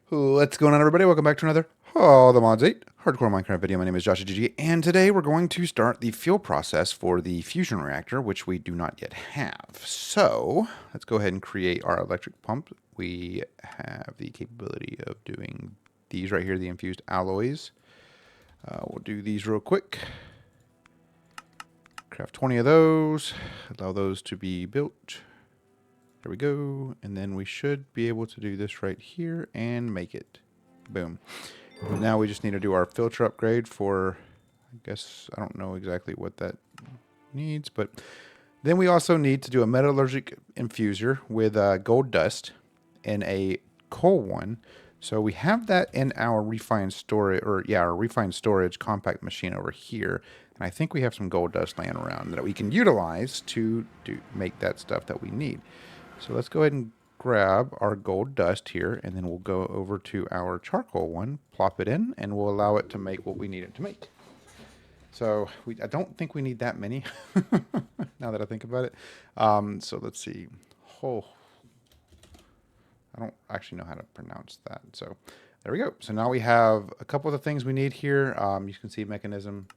What's going on, everybody? Welcome back to another the Mods 8 Hardcore Minecraft video. My name is JawshyGG, and today we're going to start the fuel process for the fusion reactor, which we do not yet have. So, let's go ahead and create our electric pump. We have the capability of doing these right here, the infused alloys. We'll do these real quick. Craft 20 of those. Allow those to be built. There we go. And then we should be able to do this right here and make it. Boom. Now we just need to do our filter upgrade for, I guess, I don't know exactly what that needs, but then we also need to do a metallurgic infuser with gold dust and a coal one. So we have that in our refined storage, our refined storage compact machine over here. And I think we have some gold dust laying around that we can utilize to make that stuff that we need. So let's go ahead and grab our gold dust here, and then we'll go over to our charcoal one, plop it in, and we'll allow it to make what we need it to make. So I don't think we need that many, now that I think about it. So let's see. Oh, I don't actually know how to pronounce that. So there we go. So now we have a couple of the things we need here. You can see mechanism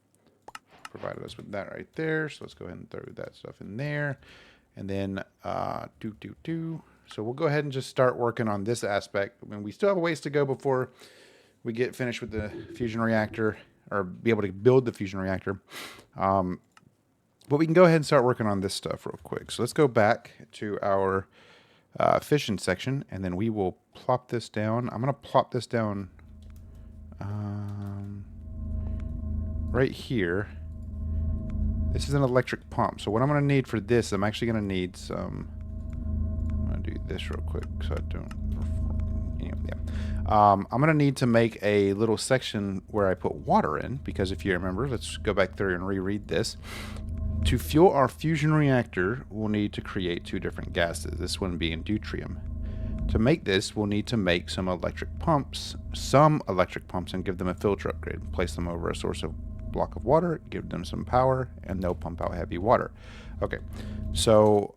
provided us with that right there. So let's go ahead and throw that stuff in there. And then, So we'll go ahead and just start working on this aspect. I mean, we still have a ways to go before we get finished with the fusion reactor, or be able to build the fusion reactor. But we can go ahead and start working on this stuff real quick. So let's go back to our fission section, and then we will plop this down. I'm going to plop this down right here. This is an electric pump. So what I'm going to need for this, I'm actually going to need some... I'm going to do this real quick so I don't... I'm going to need to make a little section where I put water in, because if you remember, let's go back through and reread this. To fuel our fusion reactor, we'll need to create two different gases, this one being deuterium. To make this, we'll need to make some electric pumps, and give them a filter upgrade. Place them over a source of block of water, give them some power, and they'll pump out heavy water. Okay, so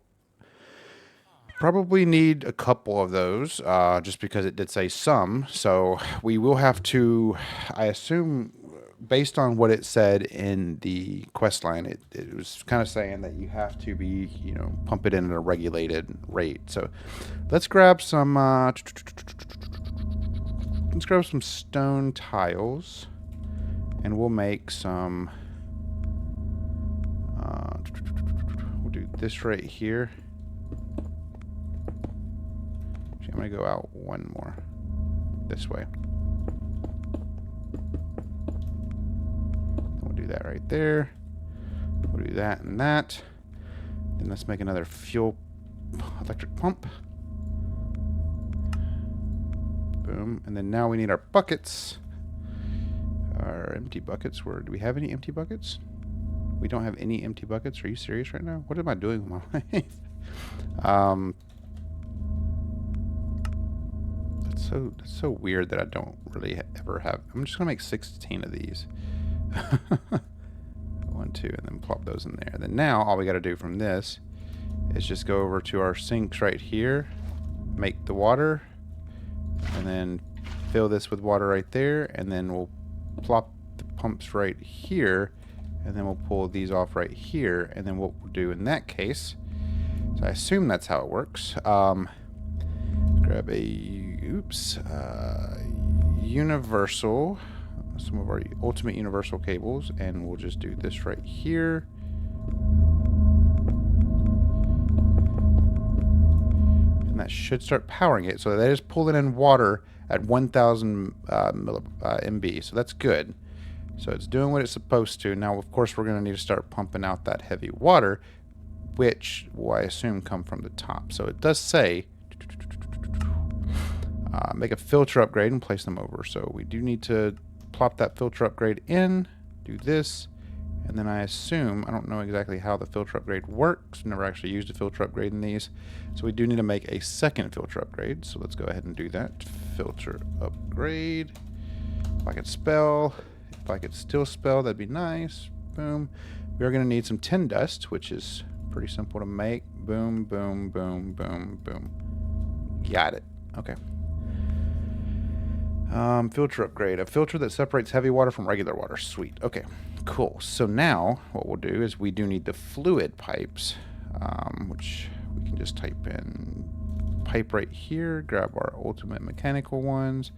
probably need a couple of those, just because it did say some. So we will have to, I assume, based on what it said in the quest line, it was kind of saying that you have to be, pump it in at a regulated rate. So let's grab some stone tiles. And we'll make some, we'll do this right here. Actually, I'm going to go out one more this way. We'll do that right there. We'll do that and that. Then let's make another fuel electric pump. Boom. And then now we need our buckets. Our empty buckets. Do we have any empty buckets? We don't have any empty buckets. Are you serious right now? What am I doing with my life? That's so weird that I don't really ever have. I'm just gonna make 16 of these. 1, 2, and then plop those in there. Then now all we got to do from this is just go over to our sinks right here, make the water, and then fill this with water right there, and then we'll plop the pumps right here, and then we'll pull these off right here, and then what we'll do in that case, so I assume that's how it works, grab a universal, some of our ultimate universal cables, and we'll just do this right here, and that should start powering it. So that is pulling in water at 1000 MB, so that's good. So it's doing what it's supposed to. Now, of course, we're going to need to start pumping out that heavy water, which will, I assume, come from the top. So it does say make a filter upgrade and place them over. So we do need to plop that filter upgrade in, do this, and then I assume, I don't know exactly how the filter upgrade works, never actually used a filter upgrade in these, so we do need to make a second filter upgrade. So let's go ahead and do that. Filter upgrade. If I could still spell, that'd be nice. Boom. We are going to need some tin dust, which is pretty simple to make. Boom, boom, boom, boom, boom. Got it. Okay. Filter upgrade. A filter that separates heavy water from regular water. Sweet. Okay, cool. So now what we'll do is we do need the fluid pipes, which we can just type in pipe right here, grab our ultimate mechanical ones,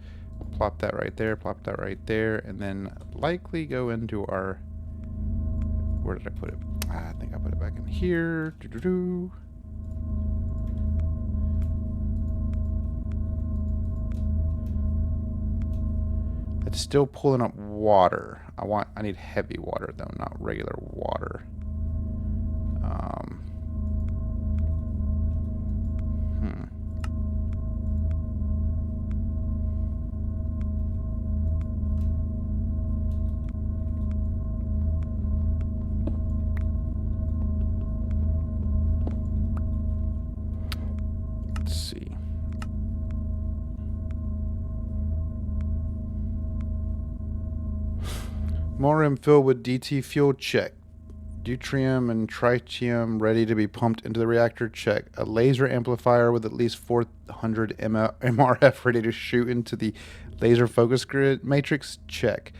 plop that right there, plop that right there, and then likely go into our... Where did I put it? I think I put it back in here. Doo-doo-doo. It's still pulling up water. I need heavy water though, not regular water. Let's see. Morium filled with DT fuel, check. Deuterium and tritium ready to be pumped into the reactor, check. A laser amplifier with at least 400 MRF ready to shoot into the laser focus grid matrix, check.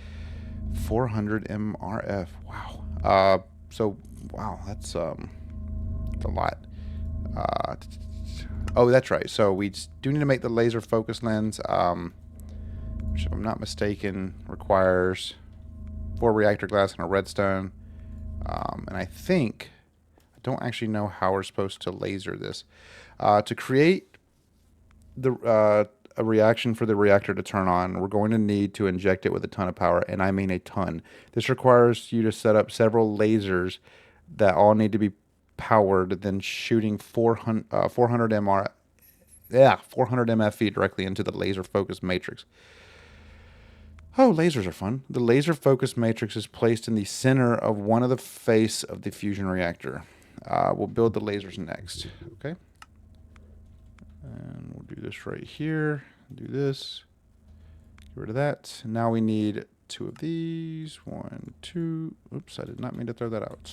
400 MRF, wow. Wow, that's a lot. Oh, that's right. So we do need to make the laser focus lens, which if I'm not mistaken requires 4 reactor glass and a redstone. And I don't actually know how we're supposed to laser this. To create a reaction for the reactor to turn on, we're going to need to inject it with a ton of power, and I mean a ton. This requires you to set up several lasers that all need to be powered, then shooting 400 MFE directly into the laser focus matrix. Oh, lasers are fun. The laser focus matrix is placed in the center of one of the face of the fusion reactor. We'll build the lasers next. Okay. And we'll do this right here. Do this. Get rid of that. Now we need 2 of these. 1, 2. Oops, I did not mean to throw that out.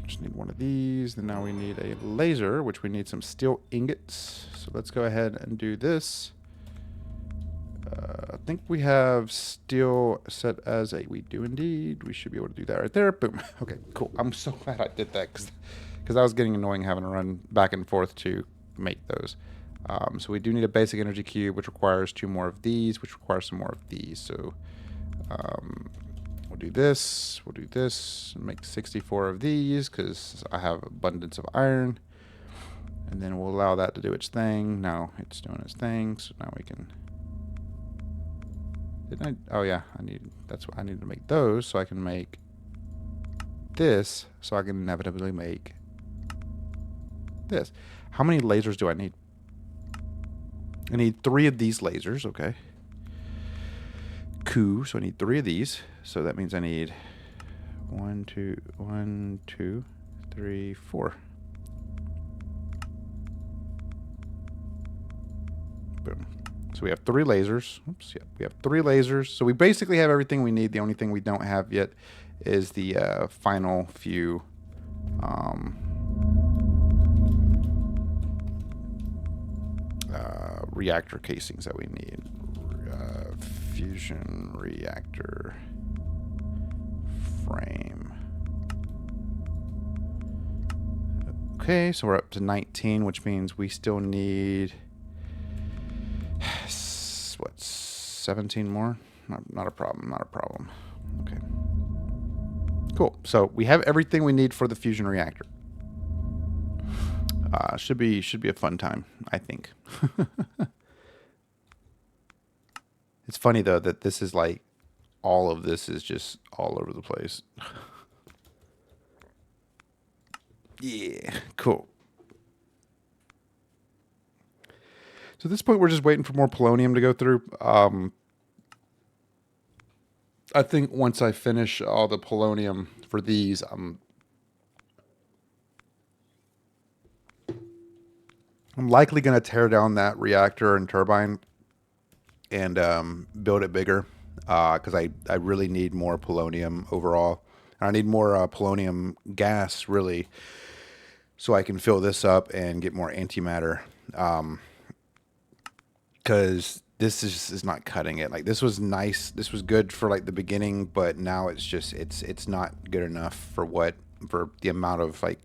Just need 1 of these. Then now we need a laser, which we need some steel ingots. So let's go ahead and do this. I think we have steel set as a... We do indeed. We should be able to do that right there. Boom. Okay, cool. I'm so glad I did that because I was getting annoying having to run back and forth to make those. So we do need a basic energy cube, which requires 2 more of these, which requires some more of these. So we'll do this. We'll do this. Make 64 of these because I have abundance of iron. And then we'll allow that to do its thing. Now it's doing its thing. So now we can... Oh yeah, that's what I need to make those so I can make this so I can inevitably make this. How many lasers do I need? I need 3 of these lasers, okay. Cool, so I need 3 of these. So that means I need 1, 2, 3, 4. Boom. So we have 3 lasers. Oops, yeah, we have 3 lasers. So we basically have everything we need. The only thing we don't have yet is the final few reactor casings that we need. Fusion reactor frame. Okay, so we're up to 19, which means we still need... what, 17 more? Not a problem, not a problem. Okay. Cool. So we have everything we need for the fusion reactor. Should be a fun time, I think. It's funny though that this is like all of this is just all over the place. Yeah, cool. So at this point, we're just waiting for more polonium to go through. I think once I finish all the polonium for these, I'm likely going to tear down that reactor and turbine and build it bigger because I really need more polonium overall. And I need more polonium gas, really. so I can fill this up and get more antimatter. Because this is not cutting it. Like, this was nice. This was good for like the beginning, but now it's just it's not good enough for the amount of like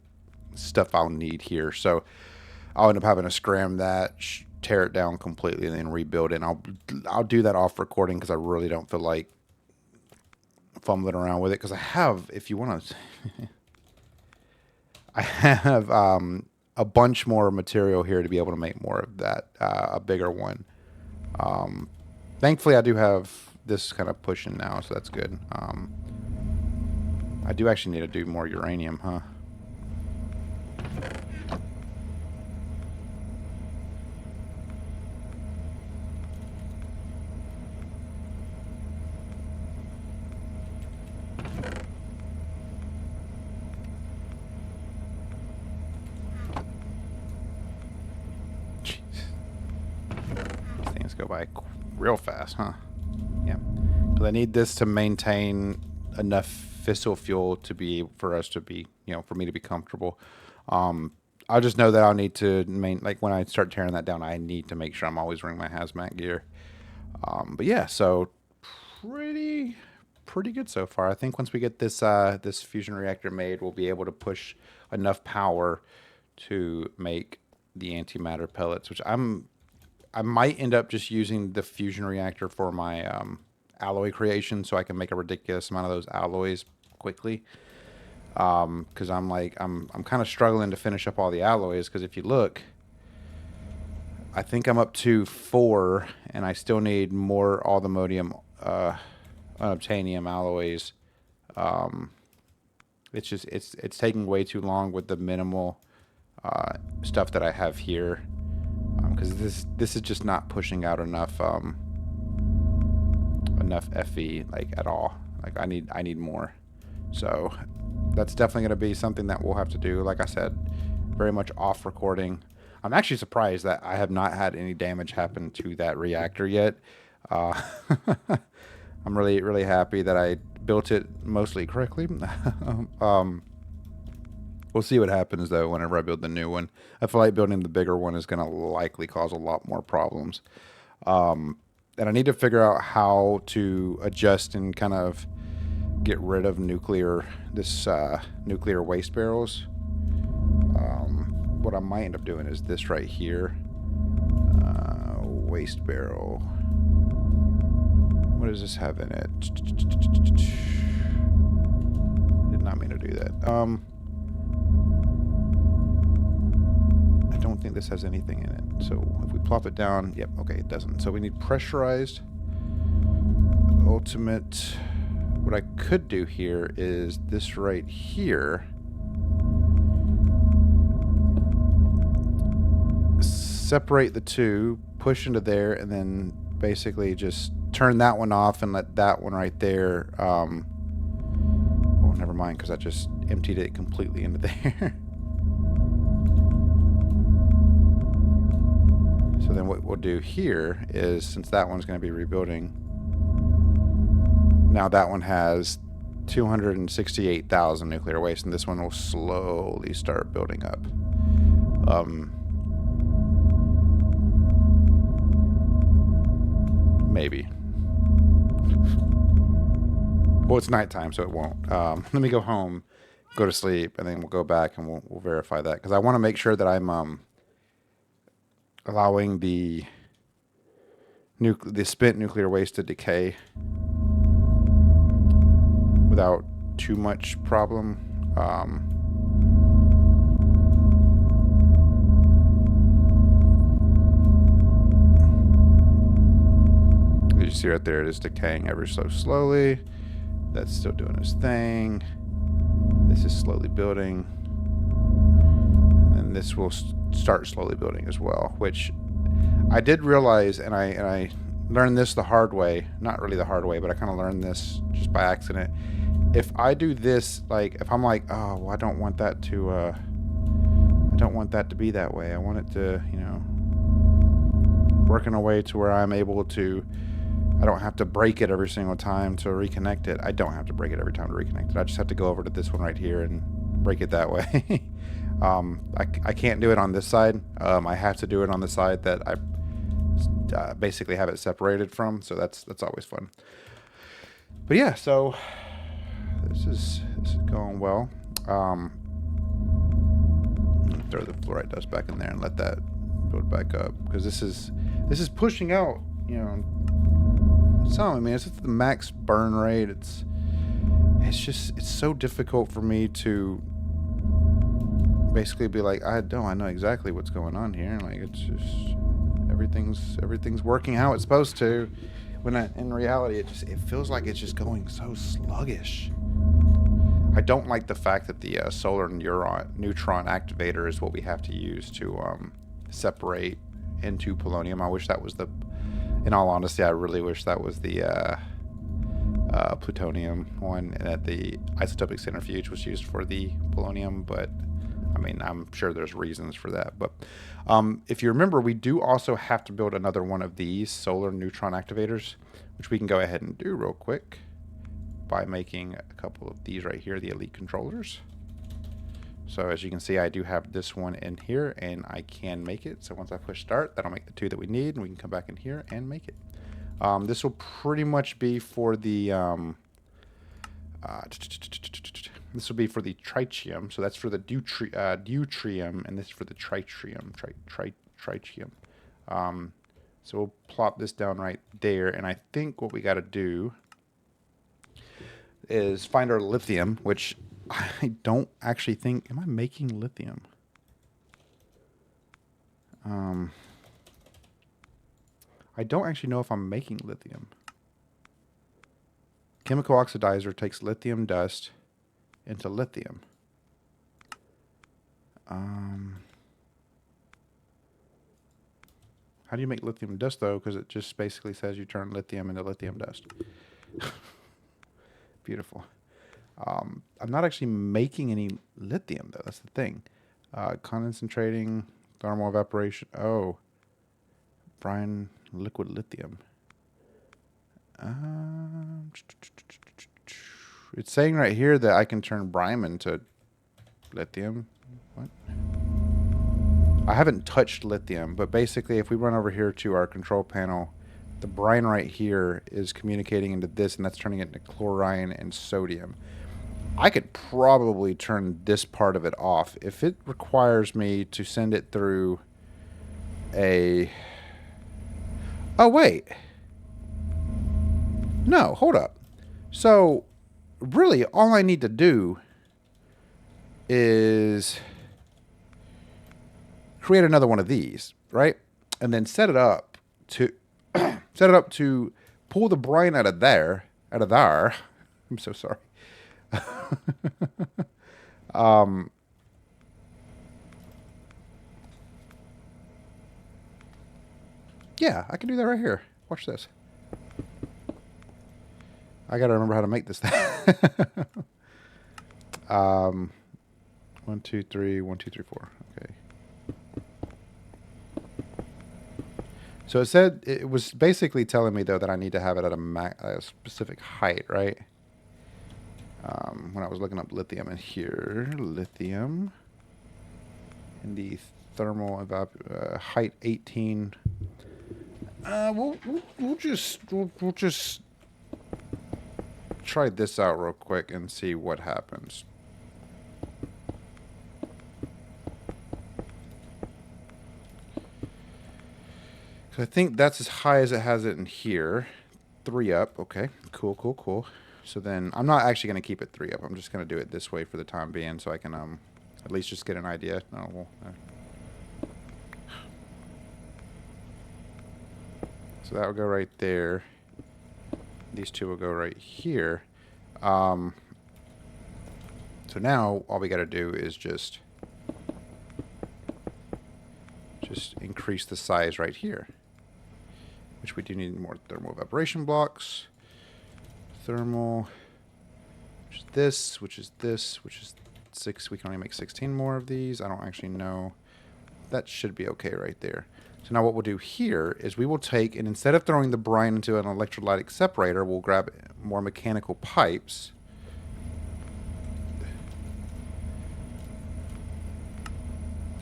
stuff I'll need here. So I'll end up having to scram that, tear it down completely, and then rebuild it. And I'll do that off recording because I really don't feel like fumbling around with it. Because I have, if you want to, I have a bunch more material here to be able to make more of that, a bigger one. Thankfully, I do have this kind of pushing now, so that's good. I do actually need to do more uranium, huh? Go by real fast, huh? Yeah, because I need this to maintain enough fissile fuel for us to be, for me to be comfortable. I'll just know that I'll need to like when I start tearing that down, I need to make sure I'm always wearing my hazmat gear. But yeah, so pretty good so far. I think once we get this this fusion reactor made, we'll be able to push enough power to make the antimatter pellets, which I might end up just using the fusion reactor for my alloy creation, so I can make a ridiculous amount of those alloys quickly. Because I'm kind of struggling to finish up all the alloys. Because if you look, I think I'm up to 4, and I still need more aluminium, unobtainium alloys. It's just it's taking way too long with the minimal stuff that I have here. Because this is just not pushing out enough Fe like at all. Like I need more. So that's definitely going to be something that we'll have to do. Like I said, very much off recording. I'm actually surprised that I have not had any damage happen to that reactor yet. I'm really happy that I built it mostly correctly. We'll see what happens, though, whenever I build the new one. I feel like building the bigger one is going to likely cause a lot more problems. And I need to figure out how to adjust and kind of get rid of nuclear waste barrels. What I might end up doing is this right here. Waste barrel. What does this have in it? Did not mean to do that. I don't think this has anything in it. So if we plop it down, yep, okay, it doesn't. So we need pressurized ultimate. What I could do here is this right here. Separate the two, push into there, and then basically just turn that one off and let that one right there. Well, never mind, because I just emptied it completely into there. So then what we'll do here is, since that one's going to be rebuilding, now that one has 268,000 nuclear waste, and this one will slowly start building up. Maybe. Well, it's nighttime, so it won't. Let me go home, go to sleep, and then we'll go back and we'll verify that, because I want to make sure that I'm allowing the spent nuclear waste to decay without too much problem. You see right there, it is decaying ever so slowly. That's still doing its thing. This is slowly building. And this will start slowly building as well, which I did realize, and I learned this the hard way. Not really the hard way, but I kind of learned this just by accident. If I do this, like, if I'm like, oh, well, I don't want that to be that way. I want it to, work in a way to where I'm able to, I don't have to break it every single time to reconnect it. I don't have to break it every time to reconnect it. I just have to go over to this one right here and break it that way. I can't do it on this side. I have to do it on the side that I basically have it separated from, so that's always fun. But yeah, so this is going well. Throw the fluorite dust back in there and let that build back up, because this is pushing out, you know, some. I mean, it's at the max burn rate. It's so difficult for me to basically be like, I know exactly what's going on here. Like, it's just everything's working how it's supposed to, when in reality it feels like it's just going so sluggish. I don't like the fact that the solar neutron activator is what we have to use to separate into polonium. I wish that was in all honesty, I really wish that was the plutonium one, and that the isotopic centrifuge was used for the polonium, but I mean, I'm sure there's reasons for that. But if you remember, we do also have to build another one of these solar neutron activators, which we can go ahead and do real quick by making a couple of these right here, the elite controllers. So as you can see, I do have this one in here, and I can make it. So once I push start, that'll make the 2 that we need, and we can come back in here and make it. This will pretty much be for the this will be for the tritium. So that's for the deuterium, and this is for the tritium. Tritium. So we'll plop this down right there, and I think what we got to do is find our lithium, which I don't actually think... Am I making lithium? I don't actually know if I'm making lithium. Chemical oxidizer takes lithium dust into lithium. How do you make lithium dust, though? Because it just basically says you turn lithium into lithium dust. Beautiful. I'm not actually making any lithium, though. That's the thing. Concentrating, thermal evaporation. Oh. Brine liquid lithium. It's saying right here that I can turn brine into lithium. What? I haven't touched lithium, but basically if we run over here to our control panel, the brine right here is communicating into this, and that's turning it into chlorine and sodium. I could probably turn this part of it off if it requires me to send it through a... Oh, wait. No, hold up. So, really, all I need to do is create another one of these, right? And then set it up to pull the brine out of there. I'm so sorry. Yeah, I can do that right here. Watch this. I gotta remember how to make this thing. 1, 2, 3, 1, 2, 3, 4. Okay. So it said, it was basically telling me though that I need to have it at a specific height, right? When I was looking up lithium in here, lithium in the thermal height 18. We'll just try this out real quick and see what happens. So I think that's as high as it has it in here. 3 up. Okay. Cool. So then I'm not actually going to keep it 3 up. I'm just going to do it this way for the time being, so I can at least just get an idea. Oh, well, so that will go right there. These 2 will go right here. So now all we got to do is just increase the size right here, which we do need more thermal evaporation blocks. Thermal, which is this, which is this, which is 6. We can only make 16 more of these. I don't actually know. That should be okay right there. So now what we'll do here is we will take, and instead of throwing the brine into an electrolytic separator, we'll grab more mechanical pipes.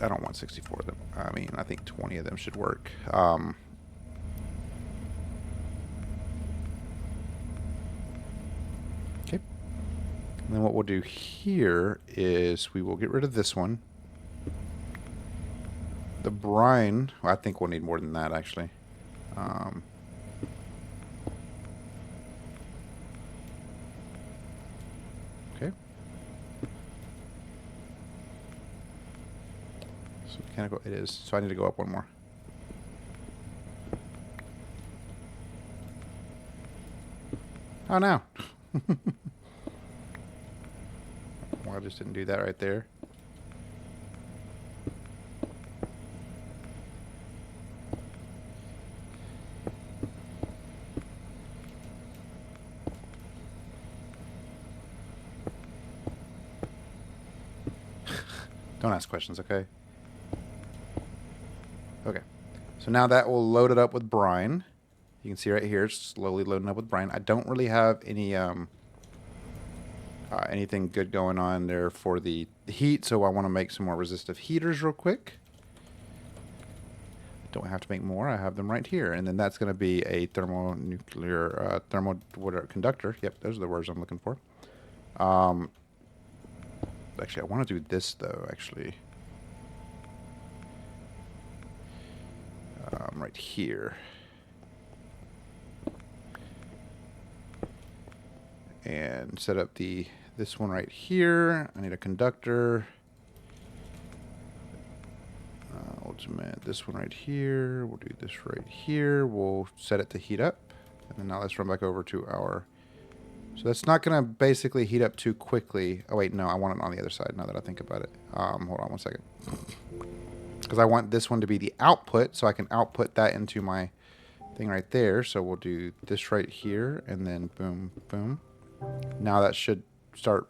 I don't want 64 of them. I mean, I think 20 of them should work. Okay. And then what we'll do here is we will get rid of this one. The brine, well, I think we'll need more than that, actually. Okay. So mechanical, it is. So I need to go up one more. Oh, no. Well, I just didn't do that right there. Don't ask questions, okay? Okay. So now that will load it up with brine. You can see right here, it's slowly loading up with brine. I don't really have any anything good going on there for the heat, so I want to make some more resistive heaters real quick. Don't have to make more. I have them right here. And then that's going to be a thermonuclear, conductor. Yep, those are the words I'm looking for. Actually, I want to do this, though, actually. Right here. And set up this one right here. I need a conductor. Ultimate, this one right here. We'll do this right here. We'll set it to heat up. And then now let's run back over to our... So that's not going to basically heat up too quickly. Oh, wait, no, I want it on the other side now that I think about it. Hold on one second. Because I want this one to be the output, so I can output that into my thing right there. So we'll do this right here, and then boom, boom. Now that should start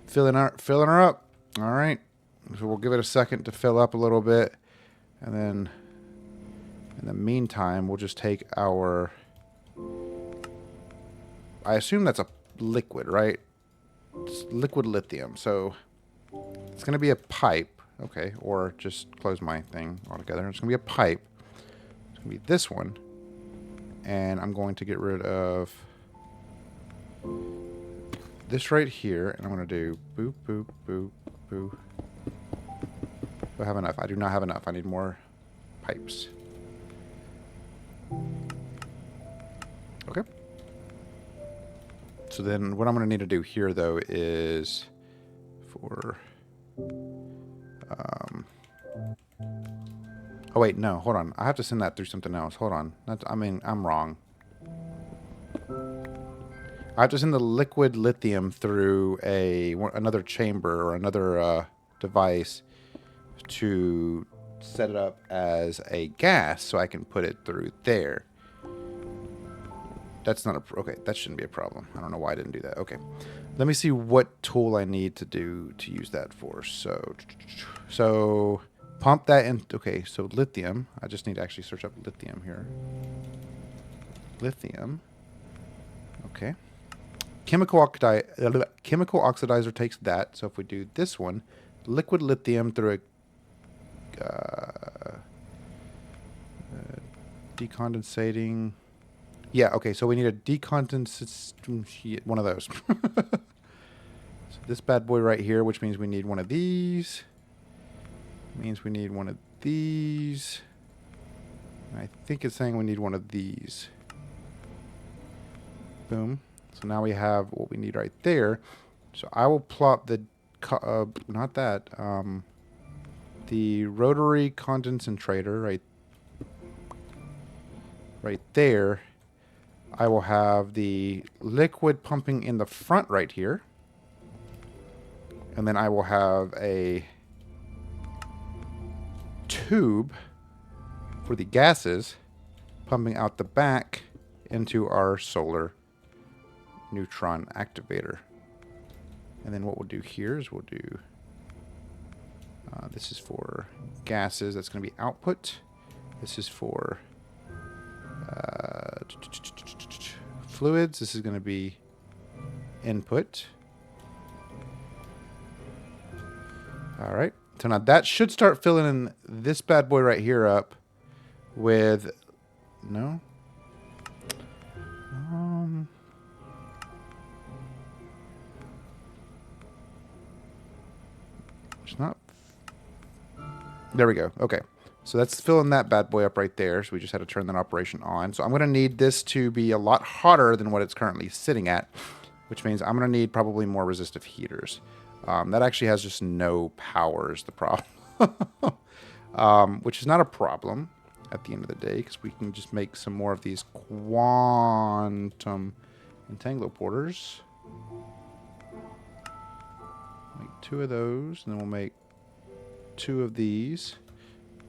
filling her up. All right. So we'll give it a second to fill up a little bit. And then in the meantime, we'll just take our... I assume that's a liquid, right? It's liquid lithium. So it's going to be a pipe. Okay. Or just close my thing altogether. It's going to be a pipe. It's going to be this one. And I'm going to get rid of this right here. And I'm going to do boop, boop, boop, boop. Do I have enough? I do not have enough. I need more pipes. Okay. So then what I'm going to need to do here, though, is for... oh, wait, no. Hold on. I have to send that through something else. Hold on. I mean, I'm wrong. I have to send the liquid lithium through another chamber or another device to set it up as a gas so I can put it through there. That's not a... Okay, that shouldn't be a problem. I don't know why I didn't do that. Okay. Let me see what tool I need to use that for. So pump that in... Okay, so lithium. I just need to actually search up lithium here. Lithium. Okay. Chemical oxidizer takes that. So if we do this one, liquid lithium through a decondensating... Yeah, okay, so we need a decondensate, one of those. So this bad boy right here, which means we need one of these. Means we need one of these. And I think it's saying we need one of these. Boom. So now we have what we need right there. So I will plop the, not that, the rotary condensator right there. I will have the liquid pumping in the front right here. And then I will have a tube for the gases pumping out the back into our solar neutron activator. And then what we'll do here is we'll do... this is for gases. That's going to be output. This is for... fluids. This is going to be input. All right. So now that should start filling in this bad boy right here up with, no? It's not. There we go. Okay. So that's filling that bad boy up right there. So we just had to turn that operation on. So I'm going to need this to be a lot hotter than what it's currently sitting at, which means I'm going to need probably more resistive heaters. That actually has just no power is the problem. Which is not a problem at the end of the day, because we can just make some more of these quantum entangloporters. Make 2 of those, and then we'll make 2 of these.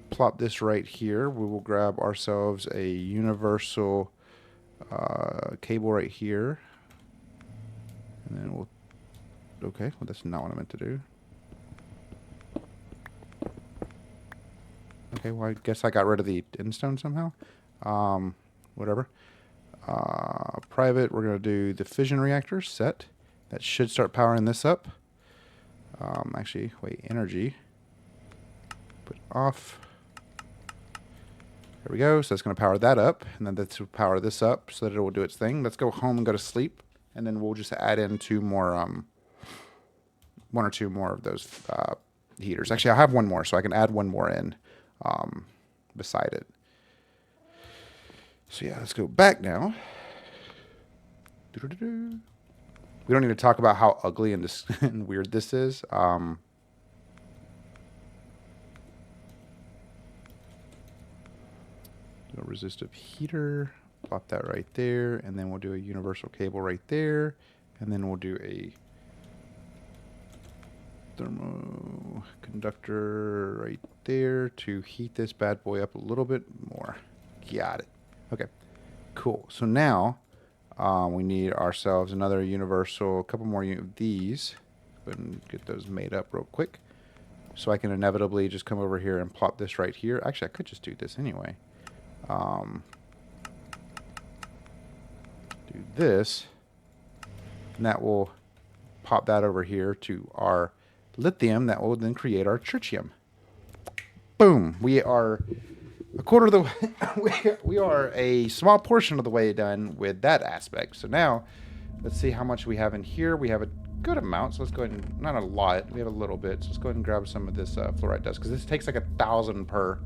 Plop this right here. We will grab ourselves a universal cable right here. And then we'll... Okay, well that's not what I meant to do. Okay, well I guess I got rid of the endstone somehow. Whatever. Private, we're going to do the fission reactor set. That should start powering this up. Actually, wait, energy. Put off. There we go. So that's going to power that up. And then that's to power this up so that it will do its thing. Let's go home and go to sleep. And then we'll just add in 2 more, 1 or 2 more of those heaters. Actually, I have 1 more, so I can add 1 more in beside it. So yeah, let's go back now. We don't need to talk about how ugly and, and weird this is. A resistive heater, plop that right there, and then we'll do a universal cable right there, and then we'll do a thermoconductor right there to heat this bad boy up a little bit more. Got it. Okay, cool. So now we need ourselves another universal, a couple more of these. Go ahead and get those made up real quick. So I can inevitably just come over here and plop this right here. Actually, I could just do this anyway. Do this, and that will pop that over here to our lithium. That will then create our tritium. Boom! We are a quarter of the way. we are a small portion of the way done with that aspect. So now, let's see how much we have in here. We have a good amount, so let's go ahead and, not a lot, we have a little bit, so let's go ahead and grab some of this fluorite dust, because this takes like 1,000 for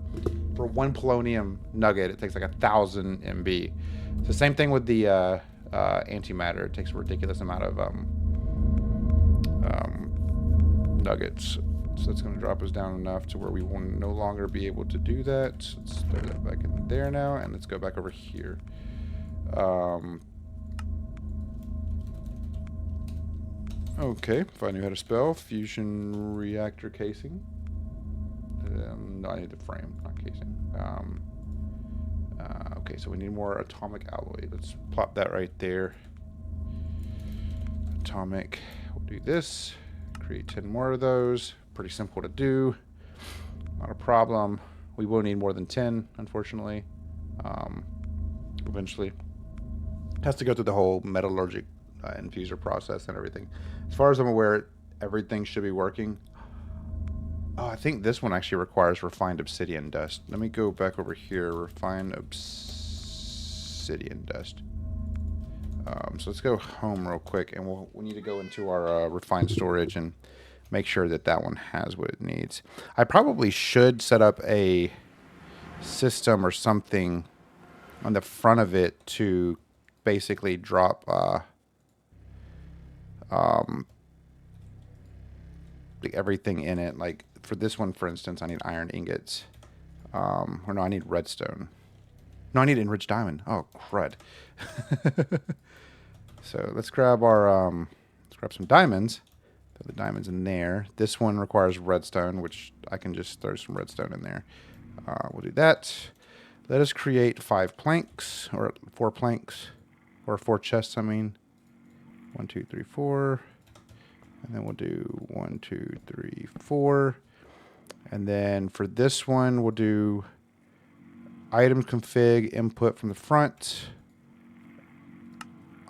1 polonium nugget. It takes like 1,000 MB. So same thing with the antimatter. It takes a ridiculous amount of nuggets. So that's going to drop us down enough to where we will no longer be able to do that. So let's throw that back in there now, and let's go back over here. Okay, if I knew how to spell fusion reactor casing. No, I need the frame, not casing. Okay, so we need more atomic alloy. Let's plop that right there. Atomic. We'll do this. Create 10 more of those. Pretty simple to do. Not a problem. We will need more than 10, unfortunately. Eventually. Has to go through the whole metallurgic infuser process and everything. As far as I'm aware, everything should be working. Oh, I think this one actually requires refined obsidian dust. Let me go back over here. Refined obsidian dust. So let's go home real quick, and we need to go into our refined storage and make sure that that one has what it needs. I probably should set up a system or something on the front of it to basically drop like everything in it. Like for this one, for instance, I need iron ingots. Or no, I need redstone. No, I need enriched diamond. Oh, crud. So let's grab our, let's grab some diamonds. Throw the diamonds in there. This one requires redstone, which I can just throw some redstone in there. We'll do that. Let us create 5 planks, or 4 planks, or 4 chests, I mean. 1, 2, 3, 4. And then we'll do 1, 2, 3, 4. And then for this one, we'll do item config input from the front.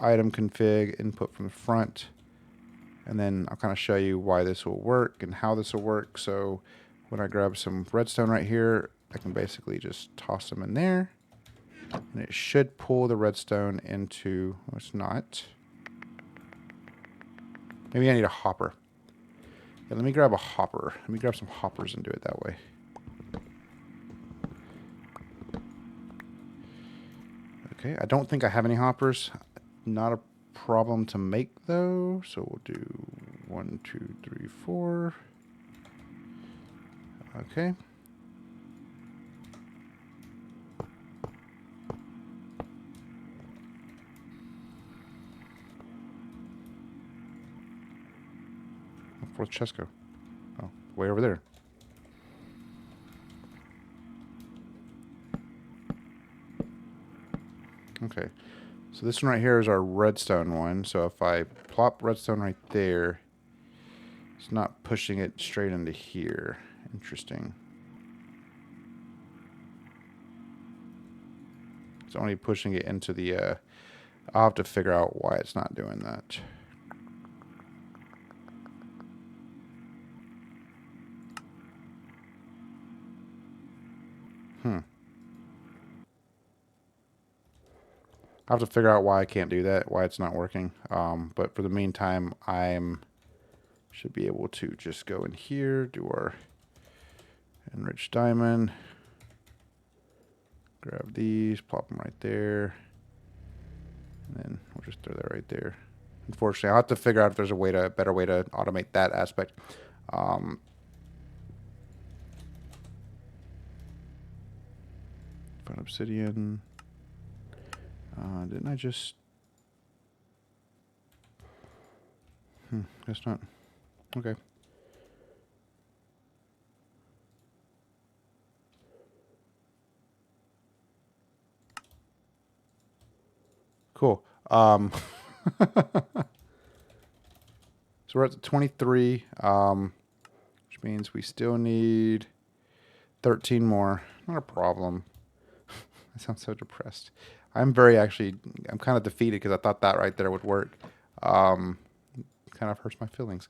Item config input from the front. And then I'll kind of show you why this will work and how this will work. So when I grab some redstone right here, I can basically just toss them in there. And it should pull the redstone into... Oh, it's not. Maybe I need a hopper. Yeah, let me grab a hopper. Let me grab some hoppers and do it that way. Okay, I don't think I have any hoppers. Not a problem to make, though. So we'll do 1, 2, 3, 4. Okay. Where's chest go? Oh, way over there. Okay. So this one right here is our redstone one. So if I plop redstone right there, it's not pushing it straight into here. Interesting. It's only pushing it into the... I'll have to figure out why it's not doing that. I'll have to figure out why I can't do that, why it's not working. But for the meantime, should be able to just go in here, do our enriched diamond, grab these, plop them right there, and then we'll just throw that right there. Unfortunately, I'll have to figure out if there's a better way to automate that aspect. Found obsidian. Didn't I just... Guess not. Okay. Cool. So we're at 23, which means we still need 13 more. Not a problem. I sound so depressed. I'm kind of defeated because I thought that right there would work. Kind of hurts my feelings.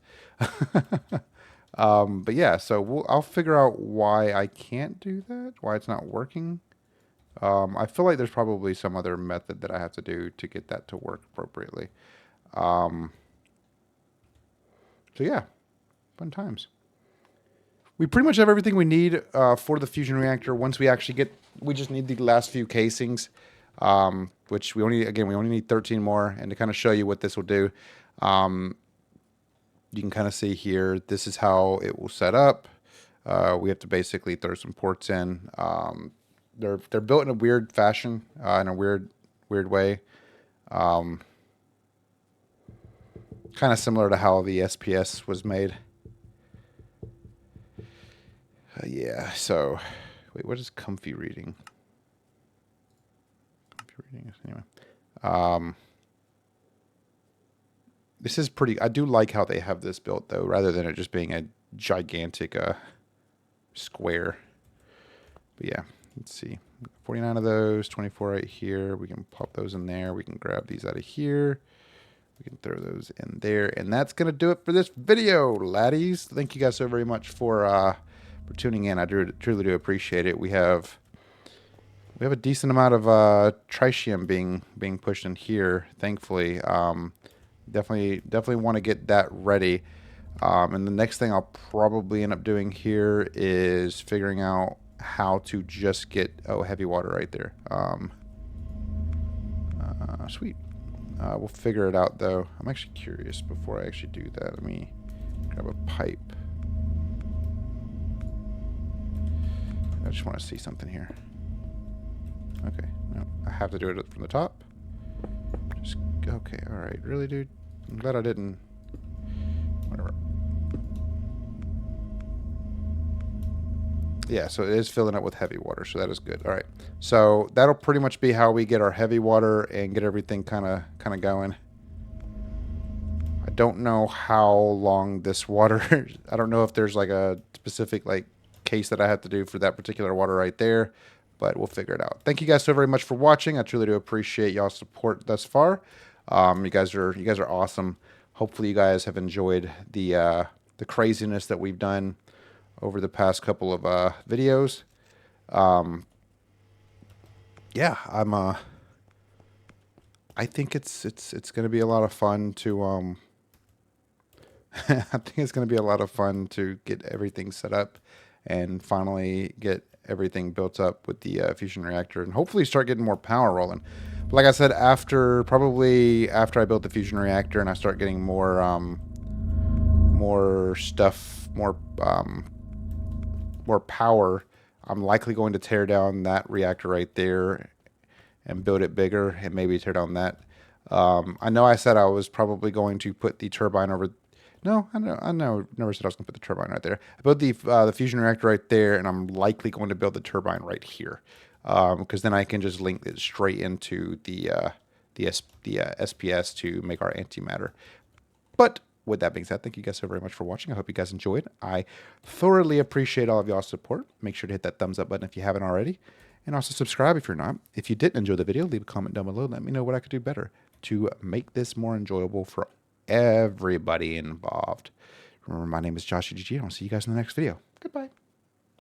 But yeah, so I'll figure out why I can't do that, why it's not working. I feel like there's probably some other method that I have to do to get that to work appropriately. So yeah, fun times. We pretty much have everything we need for the fusion reactor. Once we actually we just need the last few casings. Which we only need 13 more. And to kind of show you what this will do, you can kind of see here, this is how it will set up. We have to basically throw some ports in. They're built in a weird fashion, in a weird way. Kind of similar to how the SPS was made. Yeah, so, wait, what is comfy reading? Anyway, this is pretty. I do like how they have this built though, rather than it just being a gigantic square. But yeah, let's see. 49 of those, 24 right here. We can pop those in there. We can grab these out of here. We can throw those in there, and that's gonna do it for this video, laddies. Thank you guys so very much for tuning in. I truly do appreciate it. We have a decent amount of tritium being pushed in here, thankfully. Definitely want to get that ready. And the next thing I'll probably end up doing here is figuring out how to just get heavy water right there. Sweet. We'll figure it out though. I'm actually curious before I actually do that. Let me grab a pipe. I just want to see something here. Okay, no, I have to do it from the top. Just, okay, alright. Really, dude? I'm glad I didn't. Whatever. Yeah, so it is filling up with heavy water, so that is good. Alright, so that'll pretty much be how we get our heavy water and get everything kind of going. I don't know how long this water... I don't know if there's like a specific case that I have to do for that particular water right there. But we'll figure it out. Thank you guys so very much for watching. I truly do appreciate y'all's support thus far. You guys are awesome. Hopefully you guys have enjoyed the craziness that we've done over the past couple of videos. Yeah, I think it's going to be a lot of fun to I think it's going to be a lot of fun to get everything set up and finally get everything built up with the fusion reactor and hopefully start getting more power rolling. But like I said, probably after I build the fusion reactor and I start getting more stuff, more power, I'm likely going to tear down that reactor right there and build it bigger and maybe tear down that. I know I said I was probably going to put the turbine over. No, I never said I was going to put the turbine right there. I built the fusion reactor right there, and I'm likely going to build the turbine right here, because then I can just link it straight into the SPS to make our antimatter. But with that being said, thank you guys so very much for watching. I hope you guys enjoyed. I thoroughly appreciate all of y'all's support. Make sure to hit that thumbs up button if you haven't already. And also subscribe if you're not. If you didn't enjoy the video, leave a comment down below. Let me know what I could do better to make this more enjoyable for everybody involved. Remember, my name is JawshyGG, and I'll see you guys in the next video. Goodbye.